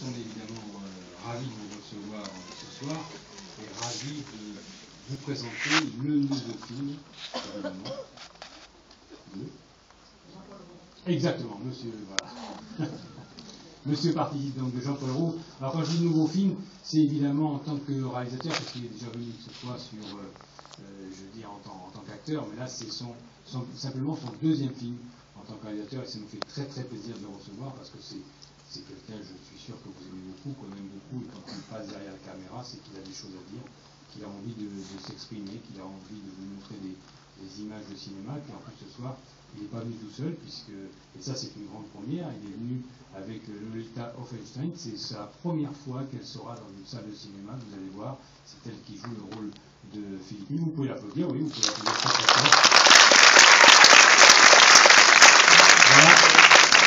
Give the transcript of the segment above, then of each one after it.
On est évidemment ravis de vous recevoir ce soir et ravis de vous présenter le nouveau film, évidemment, de... Exactement, monsieur, voilà. Monsieur participe donc de Jean-Paul Roux. Alors quand je dis nouveau film, c'est évidemment en tant que réalisateur, parce qu'il est déjà venu cette fois sur, je veux dire, en tant qu'acteur, mais là c'est simplement son deuxième film en tant que réalisateur, et ça nous fait très très plaisir de le recevoir, parce que c'est quelqu'un, je suis sûr que vous aimez beaucoup, qu'on aime beaucoup, et quand il passe derrière la caméra, c'est qu'il a des choses à dire, qu'il a envie de s'exprimer, qu'il a envie de vous montrer des images de cinéma, puis en plus ce soir, il n'est pas venu tout seul, puisque, et ça c'est une grande première, il est venu avec Lolita Offenstein, c'est sa première fois qu'elle sera dans une salle de cinéma, vous allez voir, c'est elle qui joue le rôle de Philippine. Vous pouvez l'applaudir, oui, vous pouvez l'applaudir très très fort. Voilà,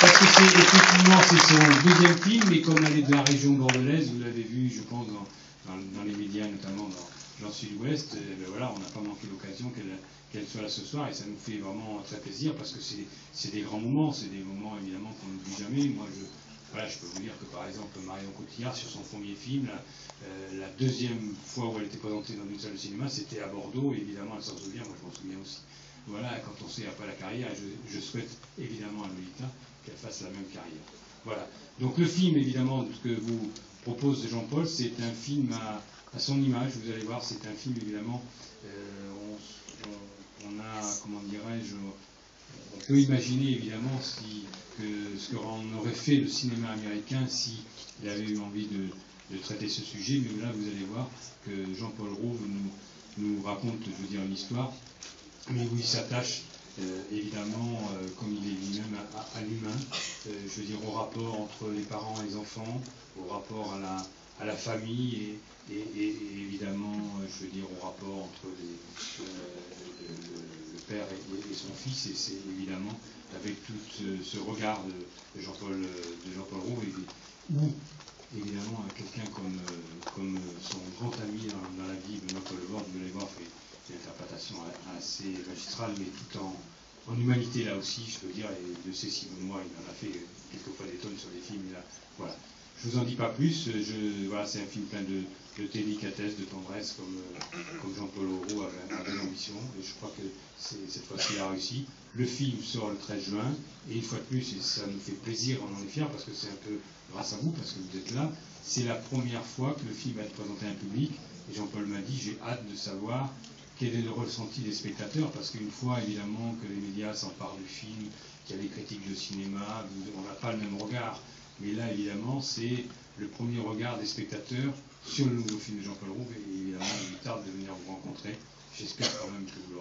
parce que effectivement c'est son deuxième film, et comme elle est de la région bordelaise, vous l'avez vu, je pense, dans les médias, notamment dans le Sud-Ouest, ben voilà, on n'a pas manqué l'occasion qu'elle soit là ce soir, et ça nous fait vraiment très plaisir, parce que c'est des grands moments, c'est des moments évidemment qu'on n'oublie jamais. Moi, voilà, je peux vous dire que par exemple Marion Cotillard, sur son premier film, la deuxième fois où elle était présentée dans une salle de cinéma, c'était à Bordeaux, et évidemment elle s'en souvient, moi je m'en souviens aussi. Voilà, quand on sait après la carrière, je souhaite évidemment à Lolita qu'elle fasse la même carrière. Voilà. Donc le film, évidemment, que vous propose Jean-Paul, c'est un film à son image, vous allez voir, c'est un film, évidemment, on a, comment dirais-je, on peut imaginer, évidemment, ce qu'en aurait fait le cinéma américain s'il avait eu envie de traiter ce sujet, mais là, vous allez voir que Jean-Paul Roux nous raconte, je veux dire, une histoire, mais où il s'attache évidemment, comme il est lui-même, à l'humain, je veux dire au rapport entre les parents et les enfants, au rapport à la famille et évidemment, je veux dire au rapport entre le père et son fils, et c'est évidemment avec tout ce regard de Jean-Paul Roux, ou évidemment quelqu'un comme son grand ami dans la vie, Benoît Poelvoorde, vous allez voir, fait une interprétation assez magistrale, mais tout en humanité là aussi, je peux dire, et de Cécile Benoît, il en a fait quelquefois des tonnes sur les films, là, voilà. Je vous en dis pas plus, voilà, c'est un film plein de délicatesse, de tendresse, comme Jean-Paul Roux avait l'ambition, et je crois que cette fois-ci il a réussi. Le film sort le 13 juin, et une fois de plus, et ça nous fait plaisir, on en est fiers, parce que c'est un peu grâce à vous, parce que vous êtes là, c'est la première fois que le film va être présenté à un public, et Jean-Paul m'a dit, j'ai hâte de savoir quel est le ressenti des spectateurs, parce qu'une fois évidemment que les médias s'emparent du film, qu'il y a des critiques de cinéma, on n'a pas le même regard, mais là évidemment c'est le premier regard des spectateurs sur le nouveau film de Jean-Paul Roux, et évidemment il me tarde de venir vous rencontrer. J'espère quand même que vous lui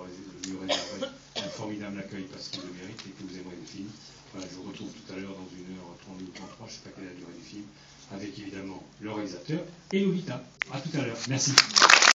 réserverez un formidable accueil, parce qu'il le mérite et que vous aimerez le film. Voilà, je vous retrouve tout à l'heure dans 1h30 ou 33, je ne sais pas quelle est la durée du film, avec évidemment le réalisateur et Lolita. À tout à l'heure. Merci.